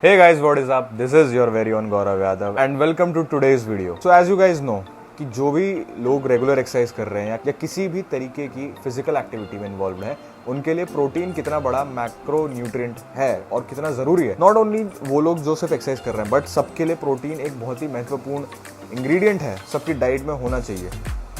Hey guys, what is up? This is your very own Gaurav Yadav and welcome to today's video. So as you guys know कि जो भी लोग regular exercise कर रहे हैं या किसी भी तरीके की फिजिकल एक्टिविटी में इन्वॉल्व हैं, उनके लिए प्रोटीन कितना बड़ा मैक्रो न्यूट्रिएंट है और कितना ज़रूरी है। नॉट ओनली वो लोग जो सिर्फ एक्सरसाइज कर रहे हैं, बट सबके लिए प्रोटीन एक बहुत ही महत्वपूर्ण इंग्रेडिएंट है, सबकी डाइट में होना चाहिए।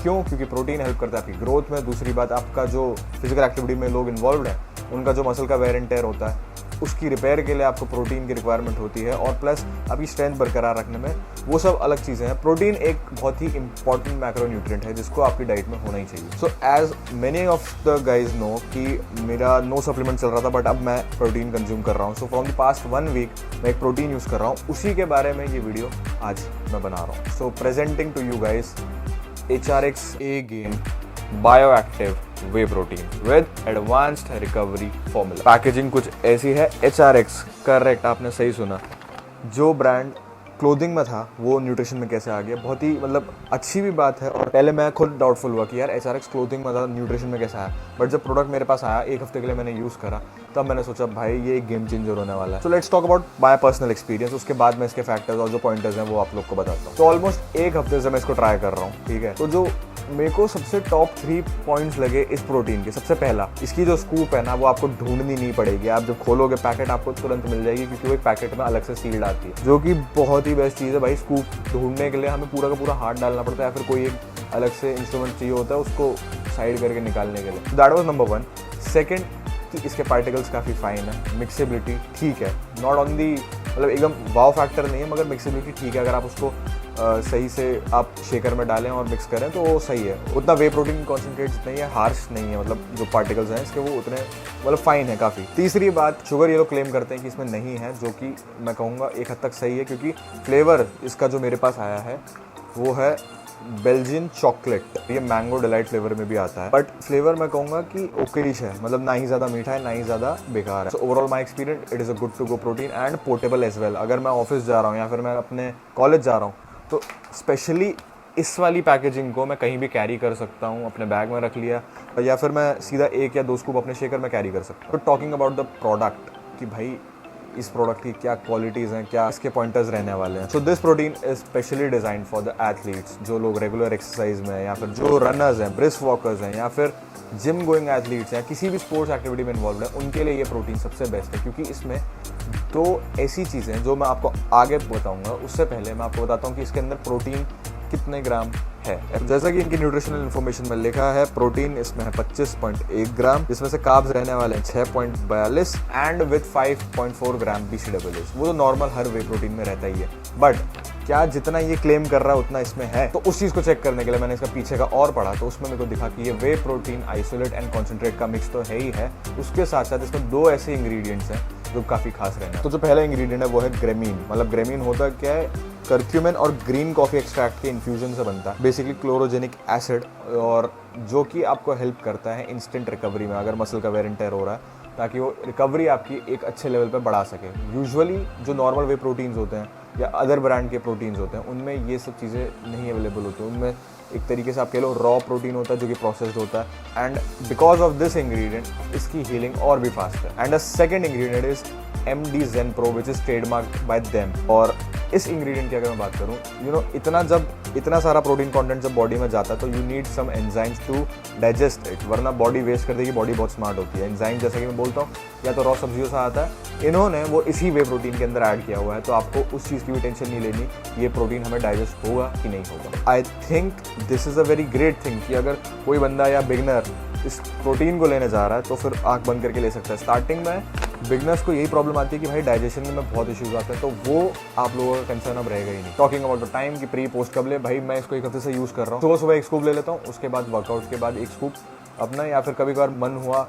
क्यों? क्योंकि प्रोटीन हेल्प करता है आपकी ग्रोथ में। दूसरी बात, आपका जो फिजिकल एक्टिविटी में लोग इन्वॉल्व हैं, उनका जो मसल का वेयर एंड टेयर होता है, उसकी रिपेयर के लिए आपको प्रोटीन की रिक्वायरमेंट होती है और प्लस आपकी स्ट्रेंथ बरकरार रखने में, वो सब अलग चीज़ें हैं। प्रोटीन एक बहुत ही इंपॉर्टेंट मैक्रो न्यूट्रिएंट है जिसको आपकी डाइट में होना ही चाहिए। So as many of the guys know कि मेरा नो सप्लीमेंट चल रहा था, बट अब मैं प्रोटीन कंज्यूम कर रहा हूँ। So from the past 1 week मैं एक प्रोटीन यूज़ कर रहा हूँ, उसी के बारे में ये वीडियो आज मैं बना रहा हूँ। So presenting to you guys HRX A-Gain bioactive whey protein with advanced recovery formula. Packaging कुछ ऐसी है। HRX, करेक्ट, आपने सही सुना। जो ब्रांड क्लोथिंग में था वो न्यूट्रिशन में कैसे आ गया, बहुत ही मतलब अच्छी भी बात है। और पहले मैं खुद डाउटफुल हुआ कि यार HRX क्लोथिंग में था, न्यूट्रिशन में कैसे आया। बट जब प्रोडक्ट मेरे पास आया, 1 हफ्ते के लिए मैंने यूज़ करा, तब मैंने सोचा भाई ये एक गेम चेंजर होने वाला है। So let's talk about my personal experience. उसके बाद मैं इसके फैक्टर्स और जो पॉइंटर्स हैं वो आप लोग को बताता हूँ। तो ऑलमोस्ट 1 हफ्ते से मैं इसको ट्राई कर रहा हूँ, ठीक है। तो जो मेरे को सबसे टॉप 3 पॉइंट्स लगे इस प्रोटीन के, सबसे पहला, इसकी जो स्कूप है ना, वो आपको ढूंढनी नहीं पड़ेगी। आप जब खोलोगे पैकेट आपको तुरंत मिल जाएगी, क्योंकि वो एक पैकेट में अलग से सील्ड आती है, जो कि बहुत ही बेस्ट चीज़ है भाई। स्कूप ढूंढने के लिए हमें पूरा का पूरा हाथ डालना पड़ता है, या फिर कोई एक अलग से इंस्ट्रूमेंट चाहिए होता है उसको साइड करके निकालने के लिए। That was number 1। सेकेंड, कि इसके पार्टिकल्स काफ़ी फाइन है, मिक्सेबिलिटी ठीक है, नॉट ऑन दी मतलब एकदम वाव फैक्टर नहीं है, मगर मिक्सेबिलिटी ठीक है। अगर आप उसको सही से आप शेकर में डालें और मिक्स करें तो वो सही है। उतना वे प्रोटीन कॉन्सेंट्रेट जितना ही है, हार्श नहीं है, मतलब जो पार्टिकल्स हैं इसके वो उतने मतलब फाइन है काफ़ी। तीसरी बात, शुगर ये लोग क्लेम करते हैं कि इसमें नहीं है, जो कि मैं कहूँगा एक हद तक सही है, क्योंकि फ्लेवर इसका जो मेरे पास आया है वो है बेल्जियन चॉकलेट। ये मैंगो डिलाइट फ्लेवर में भी आता है, बट फ्लेवर मैं कहूँगा कि ओकेरिश है, मतलब ना ही ज़्यादा मीठा है ना ही ज़्यादा बेकार है। So overall my experience, it is a good to go protein and portable as well. अगर मैं ऑफिस जा रहा हूँ या फिर मैं अपने कॉलेज जा रहा हूँ, तो स्पेशली इस वाली पैकेजिंग को मैं कहीं भी कैरी कर सकता हूँ। अपने बैग में रख लिया, या फिर मैं सीधा 1 या 2 स्कूप अपने शेकर में कैरी कर सकता हूँ। तो टॉकिंग अबाउट द प्रोडक्ट, कि भाई इस प्रोडक्ट की क्या क्वालिटीज़ हैं, क्या इसके पॉइंटर्स रहने वाले हैं। So this protein is specially designed for the athletes, जो लोग रेगुलर एक्सरसाइज में, या फिर जो रनर्स हैं, ब्रिस्क वॉकर्स हैं, या फिर जिम गोइंग एथलीट्स हैं, किसी भी स्पोर्ट्स एक्टिविटी में इन्वॉल्व है, उनके लिए ये प्रोटीन सबसे बेस्ट है। क्योंकि इसमें 2 ऐसी चीज़ें जो मैं आपको आगे बताऊंगा, उससे पहले मैं आपको बताता हूँ कि इसके अंदर प्रोटीन कितने ग्राम है। जैसा कि इनकी न्यूट्रिशनल इन्फॉर्मेशन में लिखा है, प्रोटीन इसमें है 25.1 ग्राम, जिसमें से कार्ब्स रहने वाले हैं 6.42 एंड विद 5.4 ग्राम BCAAs। वो तो नॉर्मल हर वे प्रोटीन में रहता ही है, बट क्या जितना ये क्लेम कर रहा है उतना इसमें है? तो उस चीज़ को चेक करने के लिए मैंने इसका पीछे का और पढ़ा, तो उसमें मेरे को दिखा कि ये वे प्रोटीन आइसोलेट एंड कॉन्सेंट्रेट का मिक्स तो है ही है, उसके साथ साथ इसमें 2 ऐसे इंग्रेडिएंट्स हैं जो काफ़ी खास रहना है। तो जो पहला इंग्रेडिएंट है वो है ग्रेमीन। मतलब ग्रेमीन होता क्या है? कर्क्यूमिन और ग्रीन कॉफ़ी एक्सट्रैक्ट के इन्फ्यूजन से बनता है, बेसिकली क्लोरोजेनिक एसिड, और जो कि आपको हेल्प करता है इंस्टेंट रिकवरी में, अगर मसल का वेयर एंड टेयर हो रहा है, ताकि वो रिकवरी आपकी एक अच्छे लेवल पे बढ़ा सके। यूजुअली जो नॉर्मल वे प्रोटीन्स होते हैं या अदर ब्रांड के प्रोटीन्स होते हैं, उनमें ये सब चीज़ें नहीं अवेलेबल होती। उनमें एक तरीके से आप कह लो रॉ प्रोटीन होता है, जो कि प्रोसेस्ड होता है, and because of this ingredient इसकी हीलिंग और भी फास्ट है। And the second ingredient is MD Zen Pro, which is trademark bye them. और इस इंग्रेडिएंट की अगर मैं बात करूँ, इतना सारा प्रोटीन कंटेंट जब बॉडी में जाता है, तो you need some enzymes to digest it, वरना बॉडी वेस्ट कर देगी। बॉडी बहुत स्मार्ट होती है। एंजाइम, जैसा कि मैं बोलता हूँ, या तो रॉ सब्जियों से आता है, इन्होंने वो इसी वे प्रोटीन के अंदर ऐड किया हुआ है, तो आपको उस चीज़ की भी टेंशन नहीं लेनी ये प्रोटीन हमें डाइजेस्ट होगा कि नहीं होगा। I think this is a very great thing कि अगर कोई बंदा या बिगनर इस प्रोटीन को लेने जा रहा है, तो फिर आँख बंद करके ले सकता है। स्टार्टिंग में बिगनर्स को यही प्रॉब्लम आती है कि भाई डाइजेशन में बहुत इश्यूज आते हैं, तो वो आप लोगों का कंसर्न अब रहेगा ही नहीं। टॉकिंग अबाउट द टाइम कि प्री पोस्ट कब ले, भाई मैं इसको 1 हफ्ते से यूज़ कर रहा हूँ। सुबह सुबह 1 स्कूप ले लेता हूँ, उसके बाद वर्कआउट के बाद 1 स्कूप अपना, या फिर कभी कभार मन हुआ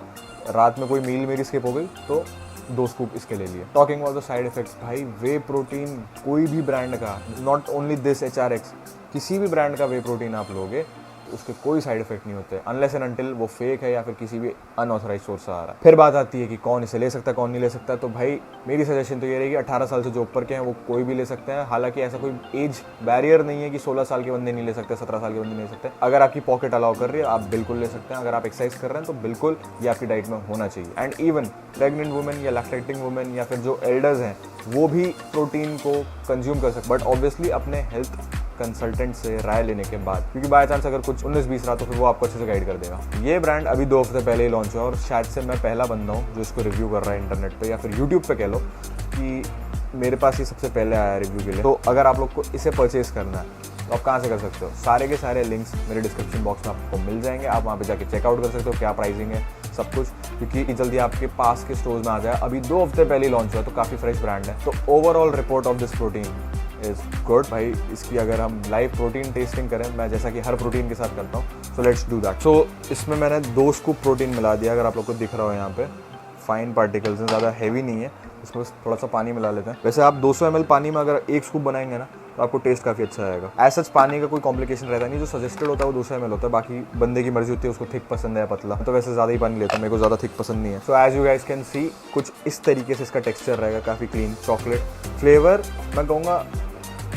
रात में कोई मील मेरी स्किप हो गई तो 2 स्कूप इसके ले लिए। Talking about the side effects, भाई वे प्रोटीन कोई भी ब्रांड का, नॉट ओनली दिस HRX, किसी भी ब्रांड का वे प्रोटीन आप लोगे उसके कोई साइड इफेक्ट नहीं होते अनलेस एंड अनटिल वो फेक है या फिर किसी भी अनऑथराइज सोर्स से आ रहा है। फिर बात आती है कि कौन इसे ले सकता है कौन नहीं ले सकता। तो भाई मेरी सजेशन तो ये रहेगी 18 साल से जो ऊपर के हैं वो कोई भी ले सकते हैं। हालांकि ऐसा कोई एज बैरियर नहीं है कि 16 साल के बंदे नहीं ले सकते, 17 साल के बंदे नहीं ले सकते। अगर आपकी पॉकेट अलाउ कर रही है आप बिल्कुल ले सकते हैं। अगर आप एक्सरसाइज कर रहे हैं तो बिल्कुल ये आपकी डाइट में होना चाहिए। एंड इवन प्रेग्नेंट वुमेन या लैक्टेटिंग वुमेन या फिर जो एल्डर्स हैं वो भी प्रोटीन को कंज्यूम कर सकते, बट ऑब्वियसली अपने हेल्थ कंसल्टेंट से राय लेने के बाद, क्योंकि बाय चांस अगर कुछ 19-20 रहा तो फिर वो आपको अच्छे से गाइड कर देगा। ये ब्रांड अभी 2 हफ्ते पहले ही लॉन्च हुआ और शायद से मैं पहला बंदा हूँ जो इसको रिव्यू कर रहा है इंटरनेट पे या फिर यूट्यूब पे कह लो कि मेरे पास ये सबसे पहले आया रिव्यू के लिए। तो अगर आप लोग को इसे परचेज करना है तो आप कहाँ से कर सकते हो? सारे के सारे लिंक्स मेरे डिस्क्रिप्शन बॉक्स में आपको मिल जाएंगे। आप वहाँ पे जाके चेकआउट कर सकते हो क्या प्राइसिंग है सब कुछ, क्योंकि जल्दी आपके पास के स्टोर्स में आ जाए। अभी 2 हफ्ते पहले लॉन्च हुआ तो काफ़ी फ्रेश ब्रांड है। तो overall report of this protein is good भाई। इसकी अगर हम लाइव प्रोटीन टेस्टिंग करें, मैं जैसा कि हर प्रोटीन के साथ करता हूँ, सो लेट्स डू दैट। सो इसमें मैंने 2 स्कूप प्रोटीन मिला दिया। अगर आप लोग को दिख रहा हो यहाँ पे फाइन पार्टिकल्स हैं, ज़्यादा हैवी नहीं है। इसमें बस थोड़ा सा पानी मिला लेते हैं। वैसे आप 200 ml पानी में अगर 1 स्कूप बनाएंगे ना तो आपको टेस्ट काफ़ी अच्छा आएगा। ऐसा पानी का कोई कॉम्प्लिकेशन रहता नहीं, जो सजेस्टेड होता है वो 200 ml होता है। बाकी बंदे की मर्जी होती है उसको थिक पसंद है या पतला, तो वैसे ज़्यादा ही पानी लेता हूँ, मेरे को ज़्यादा थिक पसंद नहीं है। So as you guys can see कुछ इस तरीके से इसका टेक्स्चर रहेगा, काफ़ी क्लीन चॉकलेट फ्लेवर। मैं कहूँगा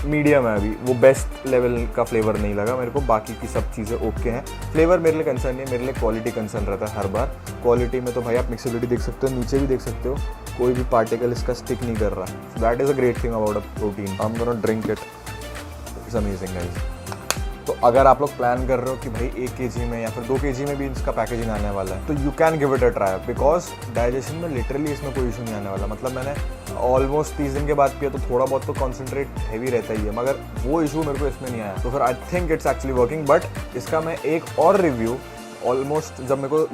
मीडियम है, अभी वो बेस्ट लेवल का फ्लेवर नहीं लगा मेरे को। बाकी की सब चीज़ें ओके हैं। फ्लेवर मेरे लिए कंसर्न नहीं है, मेरे लिए क्वालिटी कंसर्न रहता है हर बार। क्वालिटी में तो भाई आप मिक्सिबिलिटी देख सकते हो, नीचे भी देख सकते हो, कोई भी पार्टिकल इसका स्टिक नहीं कर रहा। So that is a great thing about a protein. I am gonna drink it, it's amazing guys. तो अगर आप लोग प्लान कर रहे हो कि भाई 1 kg में या फिर 2 kg में भी इसका पैकेजिंग आने वाला है तो you can give it a try, because digestion में लिटरली इसमें कोई इशू नहीं आने वाला। मतलब मैंने ऑलमोस्ट 30 दिन के बाद पिया तो थोड़ा बहुत तो कॉन्सेंट्रेट हैवी रहता ही है, मगर वो इशू मेरे को इसमें नहीं आया। तो फिर I think it's actually working. But इसका मैं एक और रिव्यू ऑलमोस्ट जब मेरे को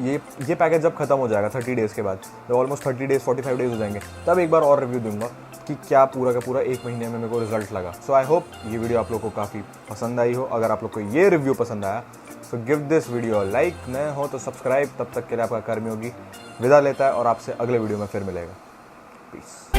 ये पैकेज जब खत्म हो जाएगा 30 डेज़ के बाद, जब ऑलमोस्ट 30 डेज़ 45 डेज़ हो जाएंगे, तब एक बार और रिव्यू दूंगा कि क्या पूरा का पूरा 1 महीने में मेरे को रिजल्ट लगा। सो आई होप ये वीडियो आप लोग को काफ़ी पसंद आई हो। अगर आप लोग को ये रिव्यू पसंद आया so give this video like, नए हो तो सब्सक्राइब। तब तक के लिए आपका कर्मयोगी विदा लेता है और आपसे अगले वीडियो में फिर मिलेगा। पीस।